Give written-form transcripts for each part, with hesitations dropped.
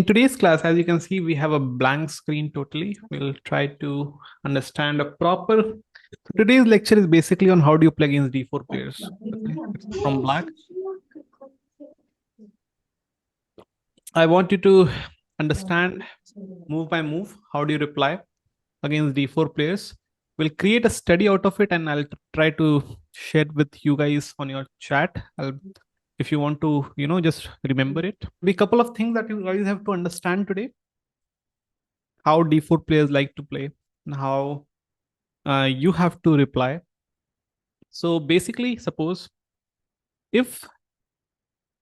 In today's class, as you can see, we have a blank screen totally. We'll try to understand a proper. So today's lecture is basically on how do you play against D4 players. Okay, it's from black. I want you to understand move by move. How do you reply against D4 players? We'll create a study out of it, and I'll try to share it with you guys on your chat. If you want to, just remember it. Be a couple of things that you guys have to understand today. How D4 players like to play, and how you have to reply. So basically, suppose if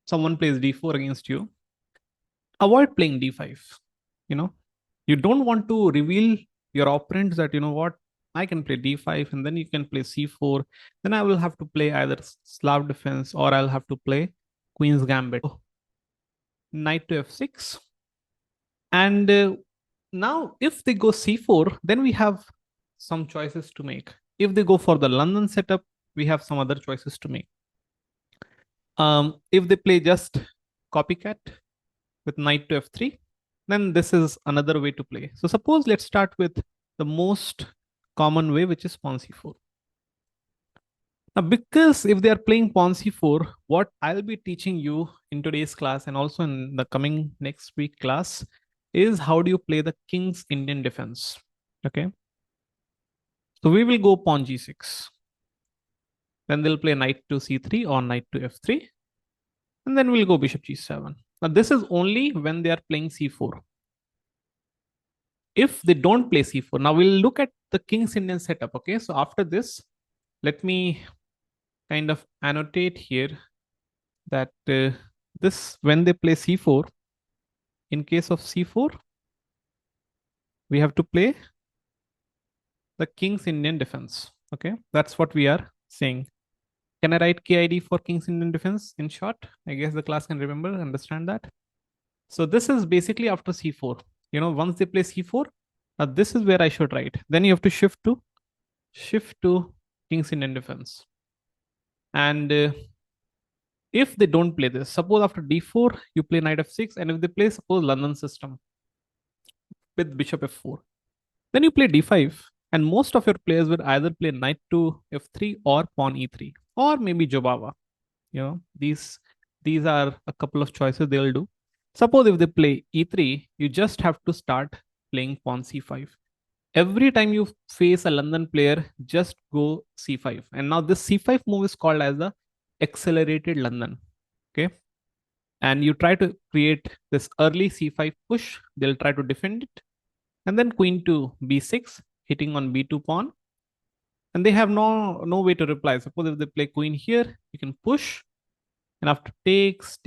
someone plays D4 against you, avoid playing D5. You know, you don't want to reveal your opponents that, what, I can play D5 and then you can play C4. Then I will have to play either Slav Defense or I'll have to play Queen's Gambit. Knight to F6. And now if they go C4, then we have some choices to make. If they go for the London setup, we have some other choices to make. If they play just copycat with knight to F3, then this is another way to play. So suppose let's start with the most common way, which is pawn C4. Now, because if they are playing pawn C4, what I'll be teaching you in today's class and also in the coming next week class is how do you play the King's Indian defense. Okay. So we will go pawn G6. Then they'll play knight to C3 or knight to F3. And then we'll go bishop G7. Now this is only when they are playing C4. If they don't play C4, now we'll look at the King's Indian setup. Okay. So after this, let me kind of annotate here that this, when they play C4, in case of C4, we have to play the King's Indian defense. Okay, that's what we are saying. Can I write KID for King's Indian defense in short? I guess the class can remember, understand that. So this is basically after C4. Once they play C4, this is where I should write. Then you have to shift to King's Indian defense. And if they don't play this, suppose after D4, you play knight F6, and if they play, suppose London system with bishop F4, then you play D5, and most of your players will either play knight to F3 or pawn E3, or maybe Jobava. These are a couple of choices they'll do. Suppose if they play E3, you just have to start playing pawn C5. Every time you face a London player, just go C5. And now this C5 move is called as the accelerated London. Okay. And you try to create this early C5 push. They'll try to defend it. And then queen to B6, hitting on B2 pawn. And they have no way to reply. Suppose if they play queen here, you can push. And after takes,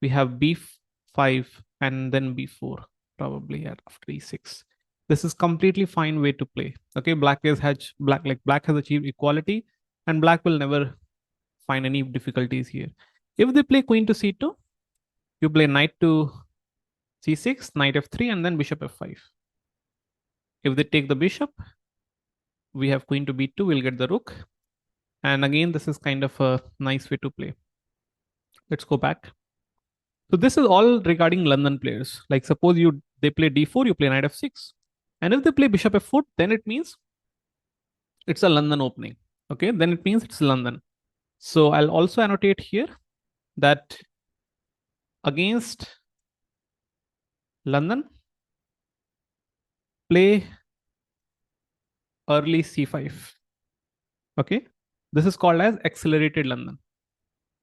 we have B5 and then B4, probably after E6. This is completely fine way to play. Okay, black has achieved equality, and black will never find any difficulties here. If they play queen to C2, you play knight to C6, knight F3, and then bishop F5. If they take the bishop, we have queen to B2, we'll get the rook. And again, this is kind of a nice way to play. Let's go back. So this is all regarding London players. Like suppose they play D4, you play knight F6. And if they play bishop F4, then it means it's a London opening. Okay, then it means it's London. So I'll also annotate here that against London, play early C5. Okay, this is called as accelerated London.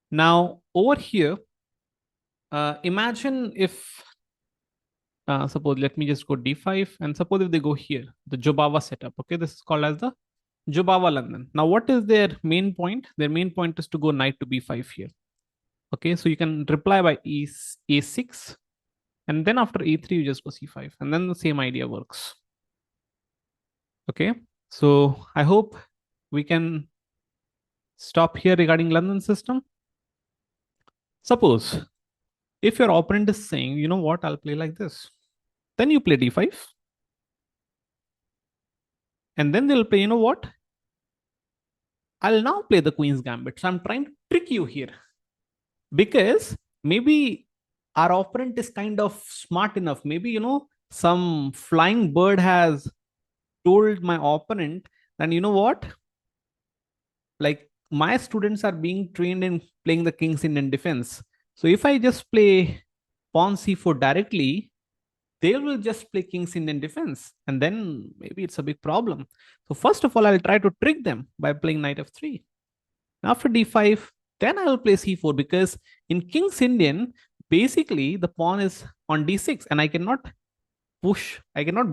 Now over here, imagine if suppose let me just go D5, and suppose if they go here, the Jobava setup. Okay, this is called as the Jobava London. Now what is their main point? Their main point is to go knight to B5 here. Okay, so you can reply by A6, and then after A3 you just go C5, and then the same idea works. Okay, so I hope we can stop here regarding London system. Suppose if your opponent is saying, you know what, I'll play like this, then you play D5, and then they'll play, you know what, I'll now play the Queen's Gambit. So I'm trying to trick you here, because maybe our opponent is kind of smart enough. Maybe, some flying bird has told my opponent, then you know what? Like, my students are being trained in playing the King's Indian defense. So if I just play pawn c4 directly, they will just play King's Indian defense. And then maybe it's a big problem. So first of all, I'll try to trick them by playing knight f3. After d5, then I will play c4, because in King's Indian, basically the pawn is on d6 and I cannot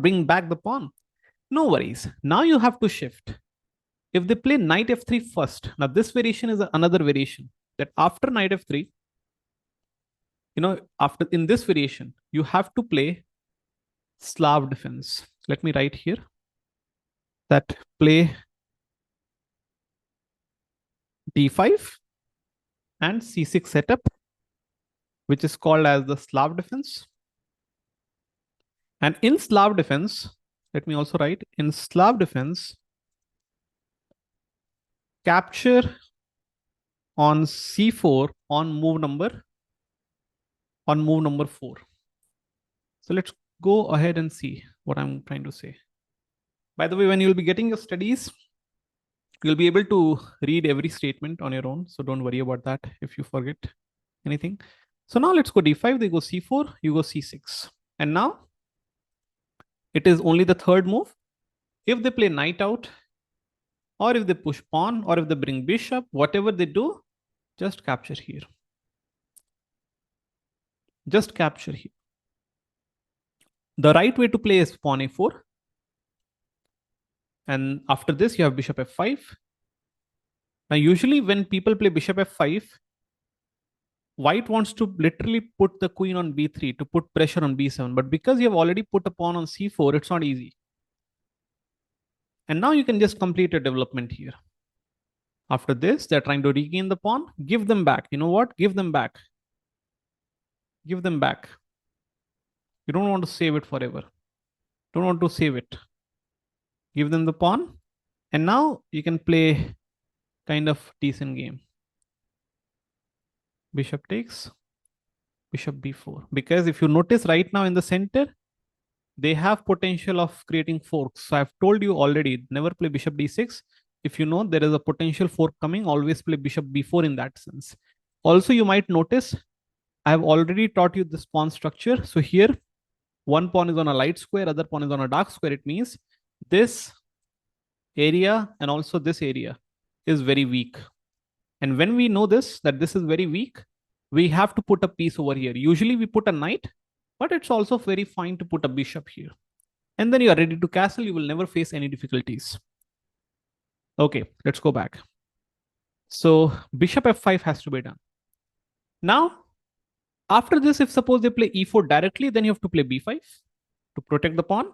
bring back the pawn. No worries. Now you have to shift. If they play knight f3 first, now this variation is another variation, that after knight f3, after in this variation, you have to play Slav defense. Let me write here that play d5 and c6 setup, which is called as the Slav defense. And in Slav defense, let me also write in Slav defense, capture on c4 on move number 4. So let's go ahead and see what I'm trying to say. By the way, when you'll be getting your studies, you'll be able to read every statement on your own. So don't worry about that if you forget anything. So now let's go d5, they go c4, you go c6. And now it is only the third move. If they play knight out, or if they push pawn, or if they bring bishop, whatever they do, just capture here. Just capture here. The right way to play is pawn a4. And after this, you have bishop f5. Now, usually when people play bishop f5, white wants to literally put the queen on b3 to put pressure on b7. But because you have already put a pawn on c4, it's not easy. And now you can just complete your development here. After this, they're trying to regain the pawn. Give them back. You know what? Give them back. Give them back. You don't want to save it forever. Don't want to save it. Give them the pawn. And now you can play kind of decent game. Bishop takes. Bishop b4. Because if you notice right now in the center, they have potential of creating forks. So I've told you already, never play bishop d6. If you know there is a potential fork coming, always play bishop b4 in that sense. Also, you might notice I have already taught you this pawn structure. So here, one pawn is on a light square, other pawn is on a dark square. It means this area and also this area is very weak. And when we know this, that this is very weak, we have to put a piece over here. Usually we put a knight, but it's also very fine to put a bishop here. And then you are ready to castle. You will never face any difficulties. Okay, let's go back. So bishop f5 has to be done. Now, after this, if suppose they play e4 directly, then you have to play b5 to protect the pawn.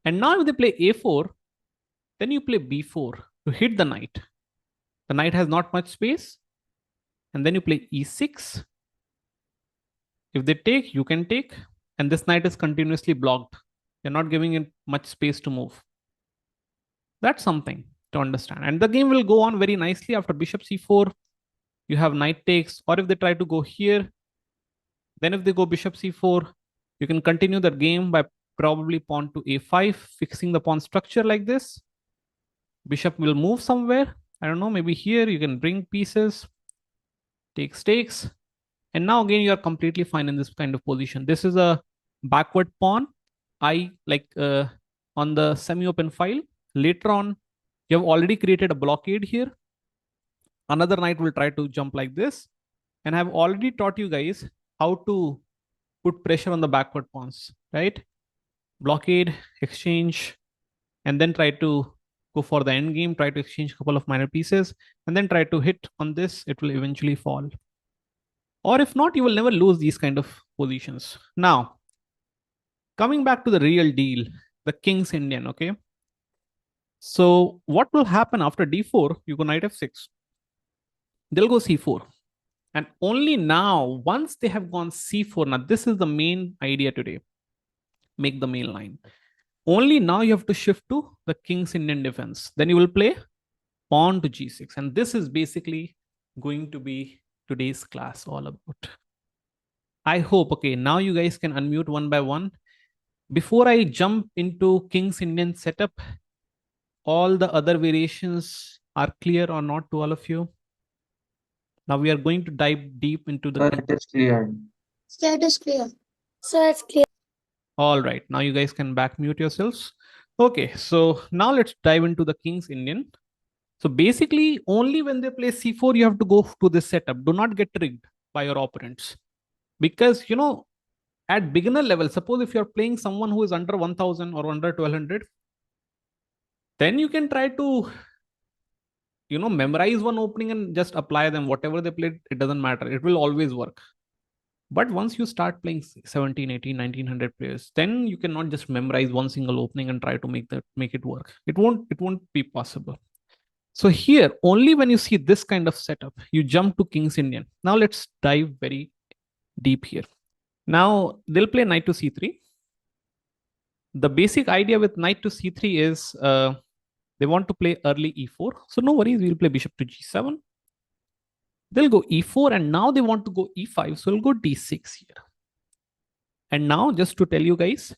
And now if they play a4, then you play b4 to hit the knight. The knight has not much space. And then you play e6. If they take, you can take. And this knight is continuously blocked. You're not giving it much space to move. That's something to understand. And the game will go on very nicely. After bishop c4, you have knight takes. Or if they try to go here, then if they go bishop c4, you can continue the game by probably pawn to a5, fixing the pawn structure like this. Bishop will move somewhere. I don't know, maybe here you can bring pieces. Takes. And now again, you are completely fine in this kind of position. This is a backward pawn. On the semi-open file. Later on, you have already created a blockade here. Another knight will try to jump like this. And I've already taught you guys how to put pressure on the backward pawns, right? Blockade, exchange, and then try to go for the end game, try to exchange a couple of minor pieces, and then try to hit on this. It will eventually fall. Or if not, you will never lose these kind of positions. Now, coming back to the real deal, the King's Indian, okay? So what will happen after d4? You go knight f6. They'll go c4. And only now, once they have gone c4, now this is the main idea today. Make the main line. Only now you have to shift to the King's Indian defense. Then you will play pawn to g6. And this is basically going to be today's class all about. I hope, okay, now you guys can unmute one by one. Before I jump into King's Indian setup, all the other variations are clear or not to all of you? Now we are going to dive deep into the. Sir, it is clear. Sir, it is clear. Sir, it's clear. All right, now you guys can back mute yourselves. Okay, so now let's dive into the King's Indian. So basically, only when they play c4, you have to go to this setup. Do not get tricked by your opponents. Because, at beginner level, suppose if you're playing someone who is under 1000 or under 1200, then you can try to, memorize one opening and just apply them. Whatever they played, it doesn't matter. It will always work. But once you start playing 17, 18, 1900 players, then you cannot just memorize one single opening and try to make it work. It won't be possible. So here, only when you see this kind of setup, you jump to King's Indian. Now let's dive very deep here. Now they'll play knight to c3. The basic idea with knight to c3 is they want to play early e4. So no worries, we'll play bishop to g7. They'll go e4 and now they want to go e5. So we'll go d6 here. And now just to tell you guys,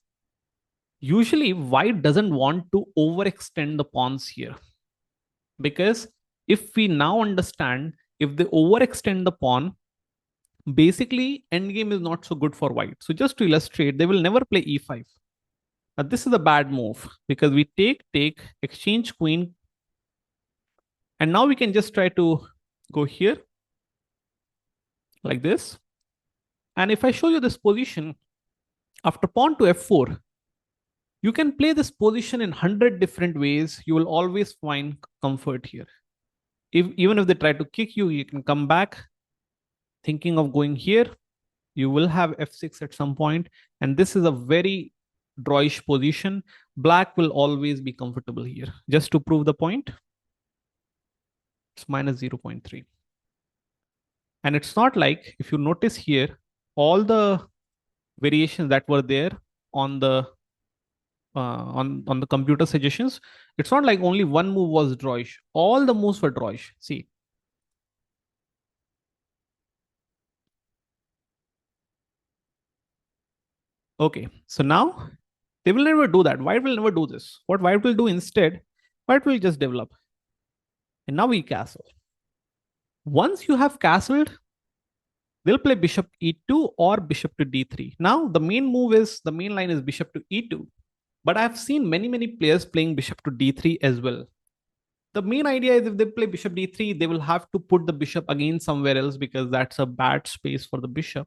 usually white doesn't want to overextend the pawns here. Because if we now understand, if they overextend the pawn, basically endgame is not so good for white. So just to illustrate, they will never play e5. Now this is a bad move because we take, exchange queen. And now we can just try to go here like this. And if I show you this position, after pawn to f4, you can play this position in 100 different ways. You will always find comfort here. Even if they try to kick you, you can come back. Thinking of going here, you will have f6 at some point. And this is a very drawish position. Black will always be comfortable here. Just to prove the point, it's minus 0.3. And it's not like, if you notice here, all the variations that were there on the on the computer suggestions, it's not like only one move was drawish. All the moves were drawish. See. Okay, so now they will never do that. White will never do this. What white will do instead, white will just develop. And now we castle. Once you have castled, they'll play bishop e2 or bishop to d3. Now the main line is bishop to e2. But I've seen many players playing bishop to d3 as well. The main idea is if they play bishop d3, they will have to put the bishop again somewhere else because that's a bad space for the bishop.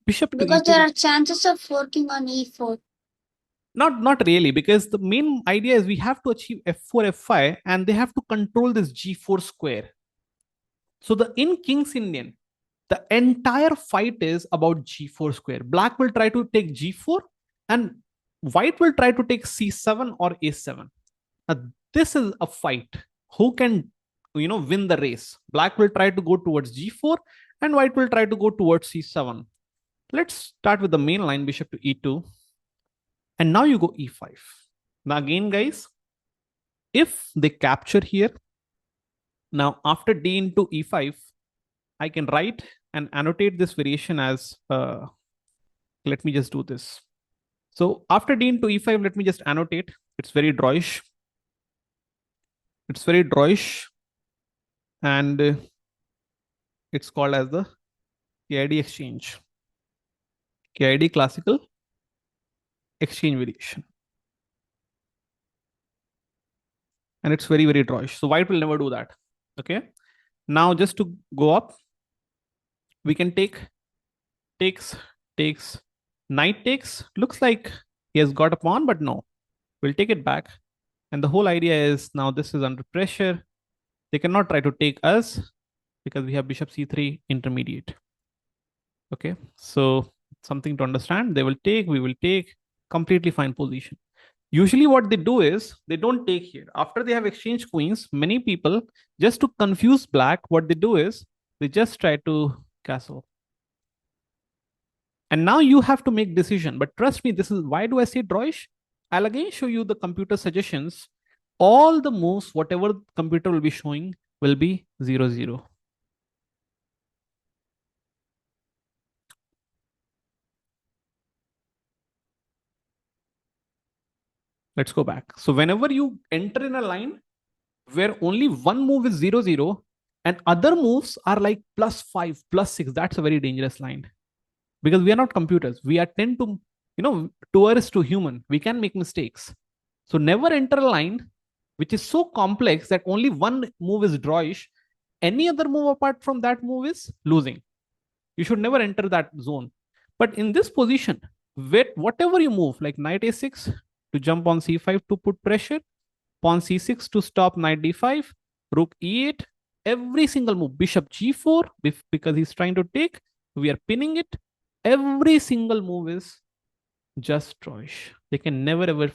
Bishop because there are chances of forking on e4. Not really, because the main idea is we have to achieve f4, f5, and they have to control this g4 square. So in King's Indian, the entire fight is about g4 square. Black will try to take g4 and white will try to take c7 or a7. Now, this is a fight. Who can, win the race? Black will try to go towards g4 and white will try to go towards c7. Let's start with the main line, bishop to e2. And now you go e5. Now again, guys, if they capture here, now after d into e5, I can write and annotate this variation as, let me just do this. So after d into e5, let me just annotate. It's very drawish. It's very drawish. And it's called as the KID exchange. KID classical exchange variation. And it's very drawish. So white will never do that. Okay. Now just to go up, we can takes, knight takes. Looks like he has got a pawn, but no. We'll take it back. And the whole idea is now this is under pressure. They cannot try to take us because we have bishop c3 intermediate. Okay, so something to understand. They will take, we will take, completely fine position. Usually what they do is they don't take here. After they have exchanged queens, many people, just to confuse black, what they do is they just try to castle. And now you have to make decision. But trust me, this is why do I say drawish? I'll again show you the computer suggestions. All the moves, whatever computer will be showing, will be 0-0. Let's go back. So whenever you enter in a line where only one move is 0, 0, and other moves are like +5, +6, that's a very dangerous line. Because we are not computers. We are tend to, tourists to human. We can make mistakes. So never enter a line which is so complex that only one move is drawish. Any other move apart from that move is losing. You should never enter that zone. But in this position, whatever you move, like knight a6 to jump on c5 to put pressure, pawn c6 to stop knight d5, rook e8, every single move, bishop g4, because he's trying to take, we are pinning it. Every single move is just drawish. They can never ever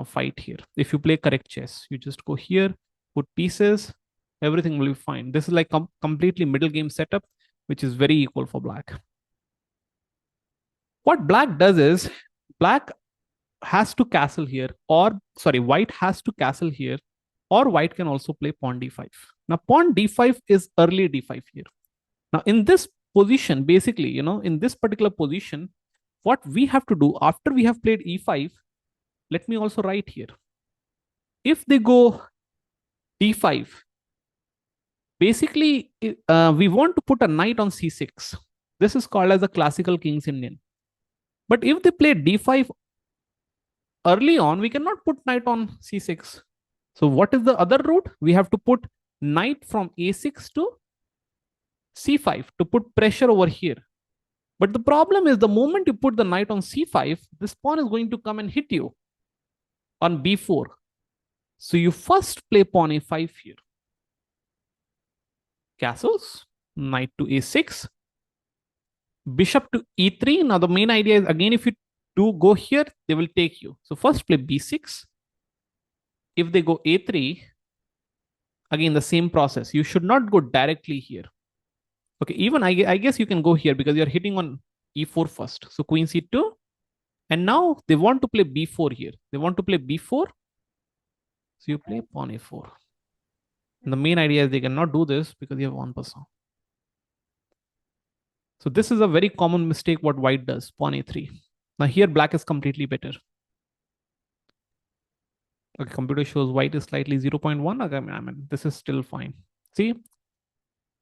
fight here. If you play correct chess, you just go here, put pieces, everything will be fine. This is like completely middle game setup, which is very equal for black. What black does is, black has to castle here, or sorry, white has to castle here, or white can also play pawn d5. Now, pawn d5 is early d5 here. Now, in this position, basically, in this particular position, what we have to do after we have played e5, let me also write here. If they go d5, basically, we want to put a knight on c6. This is called as a classical King's Indian. But if they play d5 early on, we cannot put knight on c6. So what is the other route? We have to put knight from a6 to c5 to put pressure over here. But the problem is, the moment you put the knight on c5, this pawn is going to come and hit you on b4. So you first play pawn a5 here. Castles, knight to a6, bishop to e3. Now the main idea is, again, if you do go here, they will take you. So first play b6. If they go a3, again, the same process. You should not go directly here. Okay, even I guess you can go here because you're hitting on e4 first. So queen c2. And now they want to play b4 here. They want to play b4. So you play pawn a4. And the main idea is they cannot do this because you have one person. So this is a very common mistake what white does, pawn a3. Now here black is completely better. Okay, computer shows white is slightly 0.1. Okay, I mean, this is still fine. See,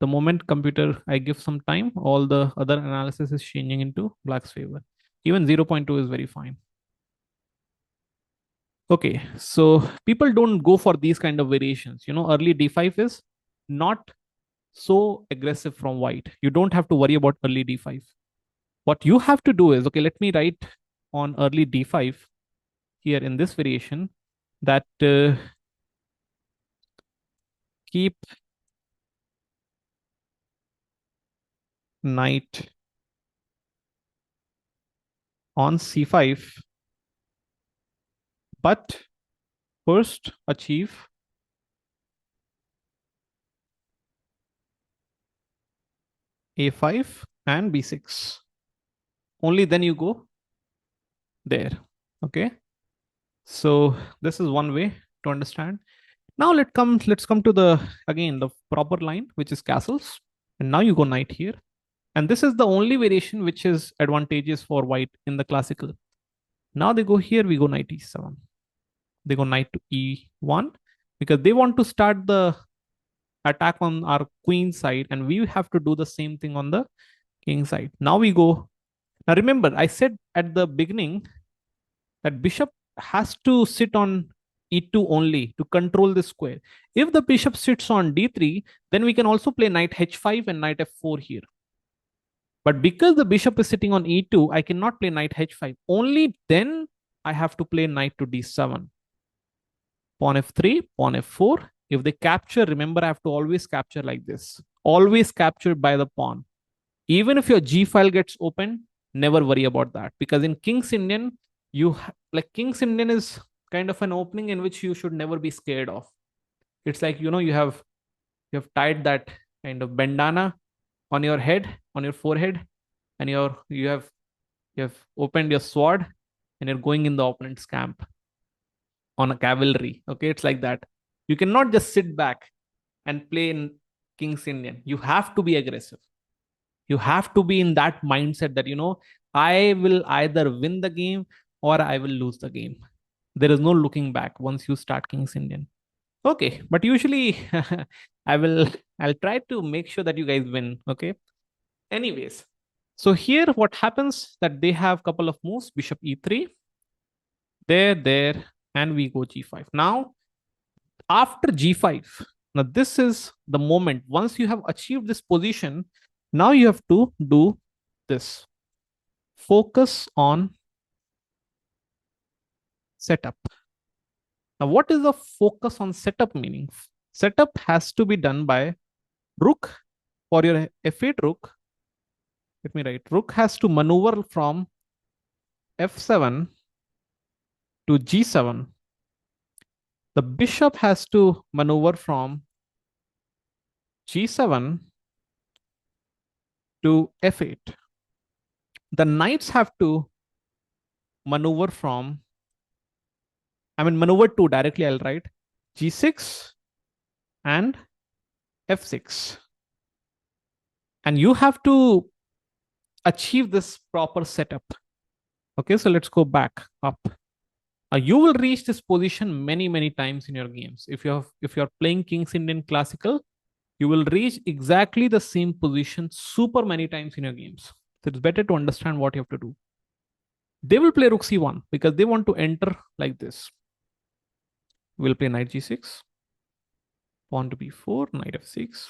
the moment computer I give some time, all the other analysis is changing into black's favor. Even 0.2 is very fine. Okay, so people don't go for these kind of variations. Early d5 is not so aggressive from white. You don't have to worry about early d5. What you have to do is, okay, let me write on early d5 here in this variation that keep knight on c5, but first achieve a5 and b6. Only then you go there. Okay, so this is one way to understand. Now let's come to the proper line, which is castles. And now you go knight here. And this is the only variation which is advantageous for white in the classical. Now they go here, we go knight e7. They go knight to e1 because they want to start the attack on our queen side, and we have to do the same thing on the king side. Now we go. Now remember, I said at the beginning that bishop has to sit on e2 only to control the square. If the bishop sits on d3, then we can also play knight h5 and knight f4 here. But because the bishop is sitting on e2, I cannot play knight h5. Only then I have to play knight to d7. Pawn f3, pawn f4. If they capture, remember, I have to always capture like this. Always captured by the pawn. Even if your G file gets open, never worry about that. Because in King's Indian, King's Indian is kind of an opening in which you should never be scared of. It's like, you have tied that kind of bandana on your head, on your forehead, and you have opened your sword and you're going in the opponent's camp on a cavalry. Okay, it's like that. You cannot just sit back and play in King's Indian. You have to be aggressive. You have to be in that mindset that, I will either win the game or I will lose the game. There is no looking back once you start King's Indian. Okay, but usually I'll try to make sure that you guys win. Okay. Anyways, so here what happens that they have a couple of moves, bishop e3, there, and we go g5. Now, after g5, now this is the moment. Once you have achieved this position, now you have to do this. Focus on setup. Now, what is the focus on setup meaning? Setup has to be done by rook for your f8 rook. Let me write. Rook has to maneuver from f7 to g7. The bishop has to maneuver from g7 to f8. The knights have to maneuver from, maneuver to directly, I'll write g6 and f6. And you have to achieve this proper setup. Okay, so let's go back up. You will reach this position many times in your games. If you're playing King's Indian Classical, you will reach exactly the same position super many times in your games. So it's better to understand what you have to do. They will play rook c1 because they want to enter like this. We'll play knight g6, pawn to b4, knight f6.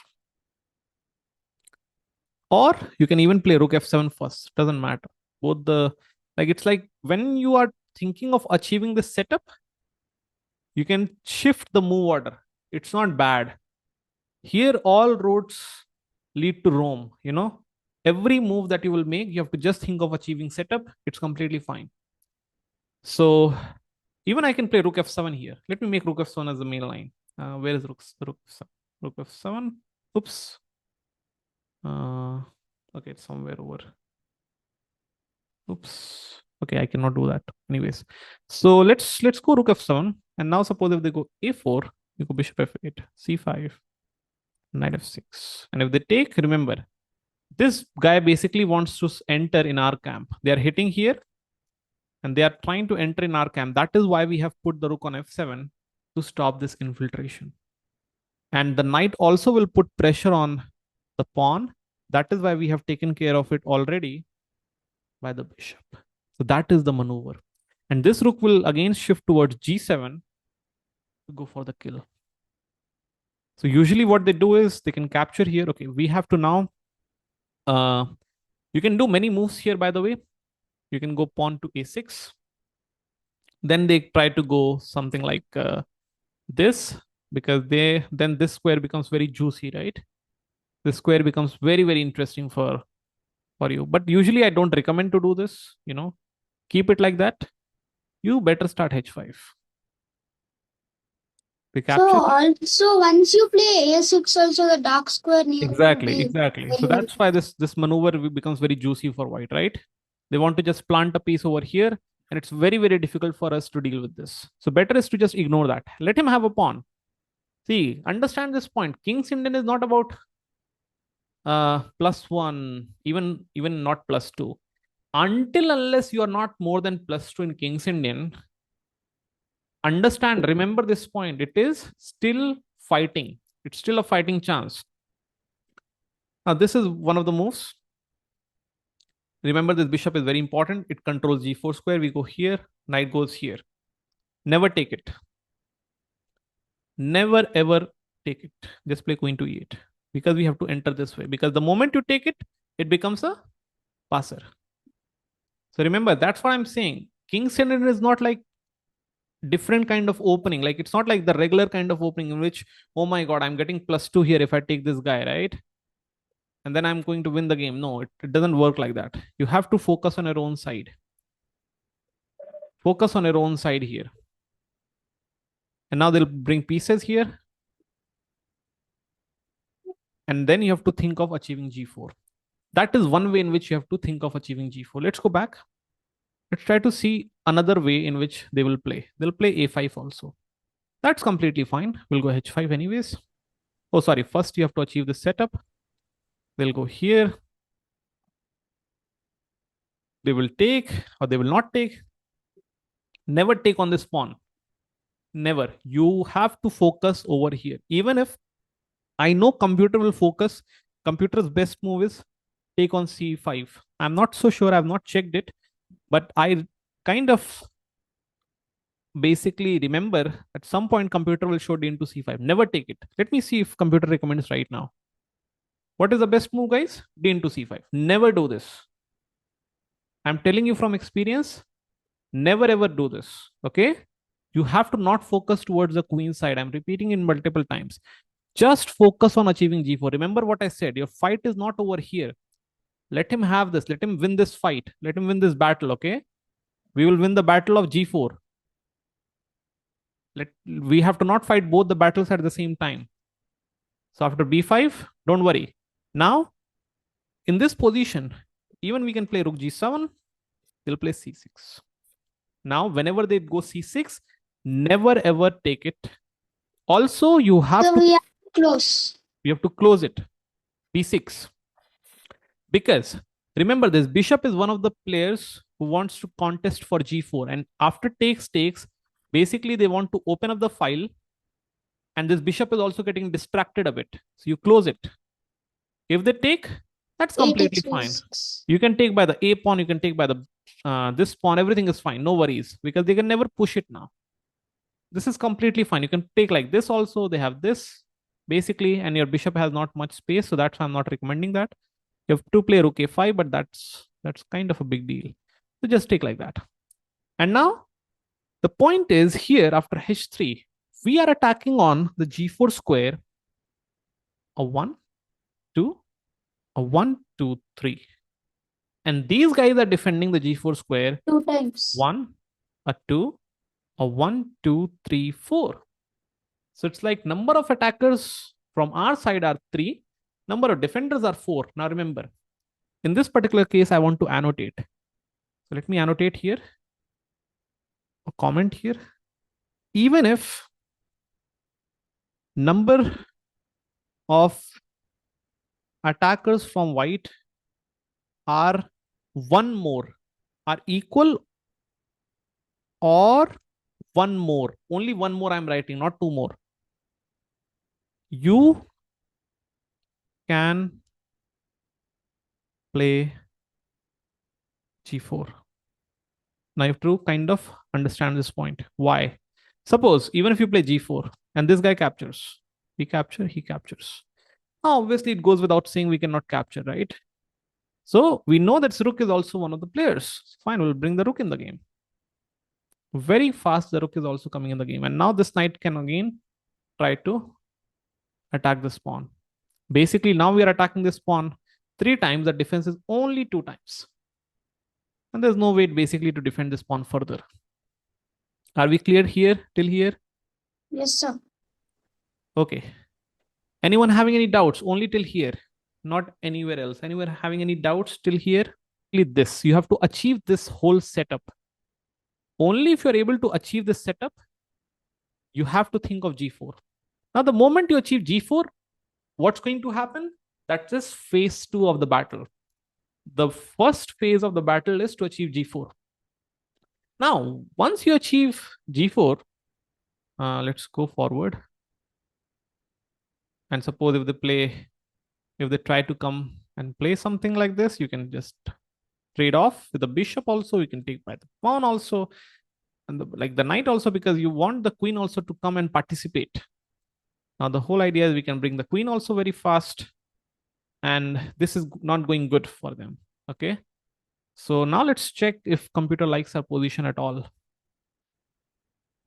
Or you can even play rook f7 first. Doesn't matter. Both it's like when you are thinking of achieving this setup, you can shift the move order. It's not bad. Here, all roads lead to Rome. Every move that you will make, you have to just think of achieving setup. It's completely fine. So even I can play rook f7 here. Let me make rook f7 as the main line. Where is rook f7? Rook f7. Oops. Okay, it's somewhere over. Oops. Okay, I cannot do that. Anyways, so let's go rook f7. And now suppose if they go a4, you go bishop f8, c5, knight f6. And if they take, remember, this guy basically wants to enter in our camp. They are hitting here and they are trying to enter in our camp. That is why we have put the rook on f7 to stop this infiltration. And the knight also will put pressure on the pawn. That is why we have taken care of it already by the bishop. So that is the maneuver. And this rook will again shift towards g7 to go for the kill. So usually what they do is they can capture here. Okay, we have to now, you can do many moves here, by the way. You can go pawn to a6. Then they try to go something like this, because then this square becomes very juicy, right? This square becomes very interesting for you. But usually I don't recommend to do this. Keep it like that. You better start h5. So also once you play a6, also the dark square needs exactly. So very that's why this maneuver becomes very juicy for white, right? They want to just plant a piece over here, and it's very difficult for us to deal with this. So better is to just ignore that. Let him have a pawn. See, understand this point. King's Indian is not about +1, even not +2. Until unless you are not more than +2 in King's Indian, understand, remember this point. It is still fighting. It's still a fighting chance. Now, this is one of the moves. Remember, this bishop is very important. It controls g4 square. We go here. Knight goes here. Never take it. Never ever take it. Just play queen to e8, because we have to enter this way. Because the moment you take it, it becomes a passer. So remember, that's what I'm saying. King's Indian is not like different kind of opening. Like, it's not like the regular kind of opening in which, oh my God, I'm getting +2 here if I take this guy, right? And then I'm going to win the game. No, it doesn't work like that. You have to focus on your own side. Focus on your own side here. And now they'll bring pieces here. And then you have to think of achieving g4. That is one way in which you have to think of achieving g4. Let's go back. Let's try to see another way in which they will play. They'll play a5 also. That's completely fine. We'll go h5 anyways. Oh, sorry. First, you have to achieve the setup. They'll go here. They will take or they will not take. Never take on this pawn. Never. You have to focus over here. Even if I know computer will focus, computer's best move is take on c5. I'm not so sure. I've not checked it, but I kind of basically remember at some point computer will show d into c5. Never take it. Let me see if computer recommends right now. What is the best move, guys? D into c5. Never do this. I'm telling you from experience, never ever do this. Okay? You have to not focus towards the queen side. I'm repeating it multiple times. Just focus on achieving g4. Remember what I said. Your fight is not over here. Let him have this. Let him win this fight. Let him win this battle. Okay? We will win the battle of g4. We have to not fight both the battles at the same time. So after b5, don't worry. Now, in this position, even we can play rook g7. They'll play c6. Now, whenever they go c6, never ever take it. Also, you have So to we have to close. you have to close it. b6. Because remember, this bishop is one of the players who wants to contest for g4. And after takes, basically they want to open up the file. And this bishop is also getting distracted a bit. So you close it. If they take, that's completely fine. You can take by the a pawn, you can take by the this pawn, everything is fine, no worries, because they can never push it now. This is completely fine. You can take like this also. They have this basically, and your bishop has not much space, so that's why I'm not recommending that. You have to play rook a5, but that's kind of a big deal. So just take like that. And now the point is here after h3, we are attacking on the g4 square. A 1, 2, a 1, 2, 3. And these guys are defending the g4 square 2 times. 1, a 2, a 1, 2, 3, 4. So it's like number of attackers from our side are 3, number of defenders are 4. Now remember, in this particular case, I want to annotate. So let me annotate here, a comment here. Even if number of attackers from white are one more, are equal or one more, only one more I'm writing, not two more. You can play g4. Now you have to kind of understand this point. Why? Suppose even if you play g4 and this guy captures, he captures. Now obviously it goes without saying we cannot capture, right? So we know that rook is also one of the players. Fine, we'll bring the rook in the game. Very fast, the rook is also coming in the game. And now this knight can again try to attack this pawn. Basically, now we are attacking this pawn 3 times. The defense is only 2 times. And there's no way basically to defend this pawn further. Are we clear here till here? Yes, sir. Okay. Anyone having any doubts? Only till here, not anywhere else. Anyone having any doubts till here? This. You have to achieve this whole setup. Only if you're able to achieve this setup, you have to think of g4. Now, the moment you achieve g4, what's going to happen? That is phase 2 of the battle. The first phase of the battle is to achieve g4. Now, once you achieve g4, let's go forward. And suppose if they try to come and play something like this, you can just trade off with the bishop also. You can take by the pawn also, and like the knight also, because you want the queen also to come and participate. Now, the whole idea is we can bring the queen also very fast, and this is not going good for them. Okay. So now let's check if computer likes our position at all.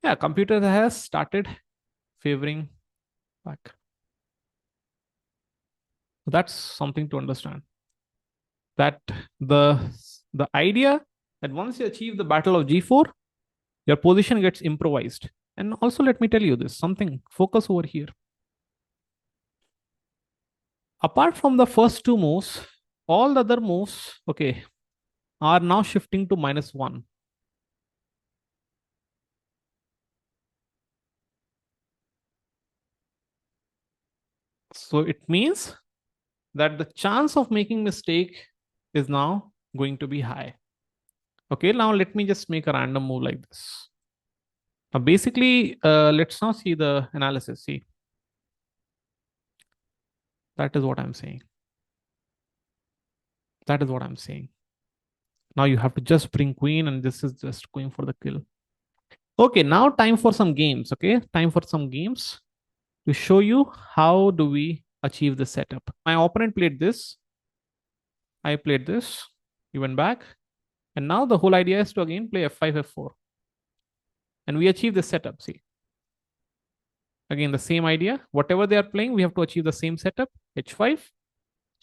Yeah, computer has started favoring back. That's something to understand. That the idea that once you achieve the battle of g4, your position gets improvised. And also let me tell you this, something, focus over here. Apart from the first 2 moves, all the other moves, okay, are now shifting to -1. So it means that the chance of making mistake is now going to be high. Okay, now let me just make a random move like this. Now, basically, let's now see the analysis. See, that is what I'm saying. That is what I'm saying. Now you have to just bring queen, and this is just going for the kill. Okay, now time for some games. Okay, time for some games to show you how do we achieve the setup. My opponent played this. I played this. He went back. And now the whole idea is to again play f5, f4. And we achieve the setup. See, again, the same idea. Whatever they are playing, we have to achieve the same setup. h5,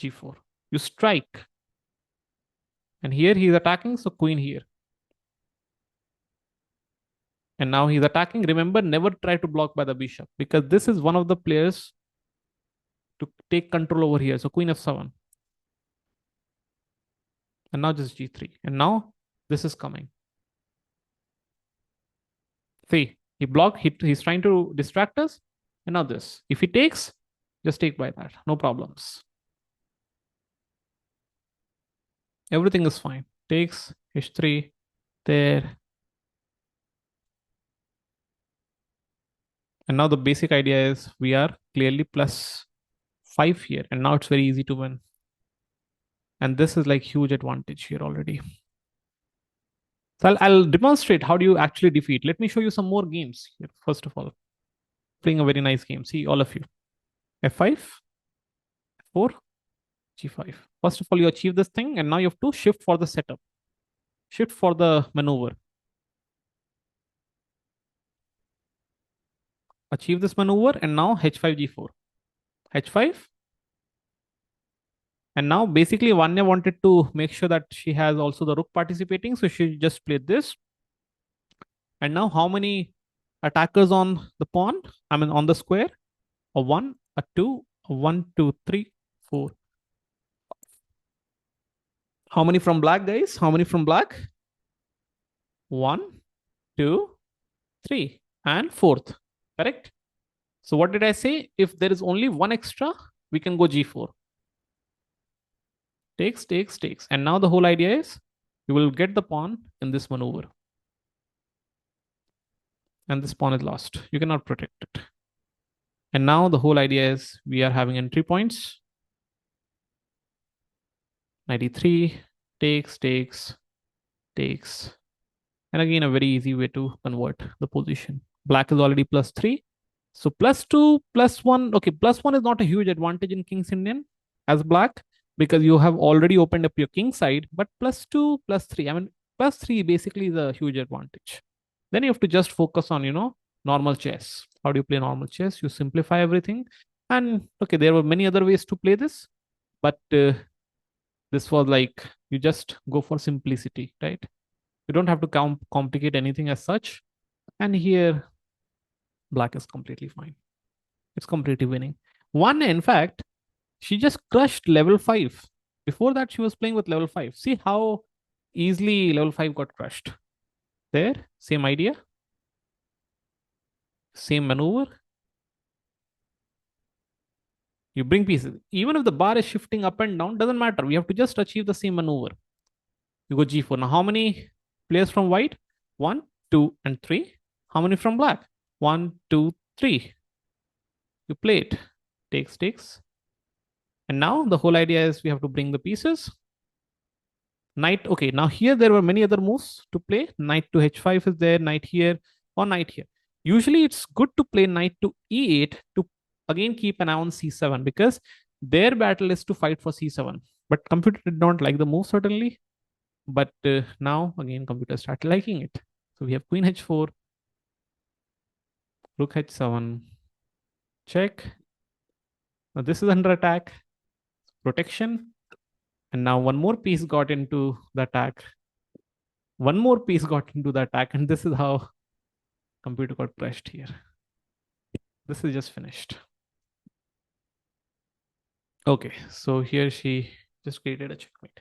g4. You strike. And here he is attacking, so queen here. And now he's attacking. Remember, never try to block by the bishop because this is one of the players to take control over here. So queen f7. And now just g3. And now this is coming. See, he blocked. He's trying to distract us. And now this. If he takes, just take by that. No problems. Everything is fine. Takes, h3, there. And now the basic idea is we are clearly +5 here. And now it's very easy to win. And this is like huge advantage here already. So I'll demonstrate how do you actually defeat. Let me show you some more games here. First of all, playing a very nice game. See, all of you. f5, f4, g5. First of all, you achieve this thing, and now you have to shift for the setup. Shift for the maneuver. Achieve this maneuver, and now h5, g4. h5. And now basically Vanya wanted to make sure that she has also the rook participating. So she just played this. And now how many attackers on the pawn? I mean, on the square? A 1, a 2, a 1, 2, 3, 4. How many from black, guys? How many from black? 1, 2, 3, and fourth. Correct? So what did I say? If there is only one extra, we can go g4. Takes, takes, takes. And now the whole idea is you will get the pawn in this maneuver. And this pawn is lost. You cannot protect it. And now the whole idea is we are having entry points. 93, takes, takes, takes. And again, a very easy way to convert the position. Black is already +3. So +2, +1. Okay, +1 is not a huge advantage in King's Indian as black because you have already opened up your king side. But +2, +3. I mean, +3 basically is a huge advantage. Then you have to just focus on, normal chess. How do you play normal chess? You simplify everything. And okay, there were many other ways to play this, but this was like you just go for simplicity, right? You don't have to complicate anything as such. And here, black is completely fine. It's completely winning. One, in fact, she just crushed level 5. Before that, she was playing with level 5. See how easily level 5 got crushed. There, same idea. Same maneuver. You bring pieces. Even if the bar is shifting up and down, doesn't matter. We have to just achieve the same maneuver. You go g4. Now, how many players from white? 1, 2, and 3. How many from black? 1, 2, 3. You play it. Takes, takes. And now the whole idea is we have to bring the pieces. Knight. Okay, now here there were many other moves to play. Knight to h5 is there, knight here, or knight here. Usually it's good to play knight to e8 to again keep an eye on c7 because their battle is to fight for c7. But computer did not like the move certainly. But now again computer started liking it. So we have queen h4, rook h7, check. Now this is under attack, protection. And now one more piece got into the attack. One more piece got into the attack. And this is how computer got crushed here. This is just finished. Okay, so here she just created a checkmate.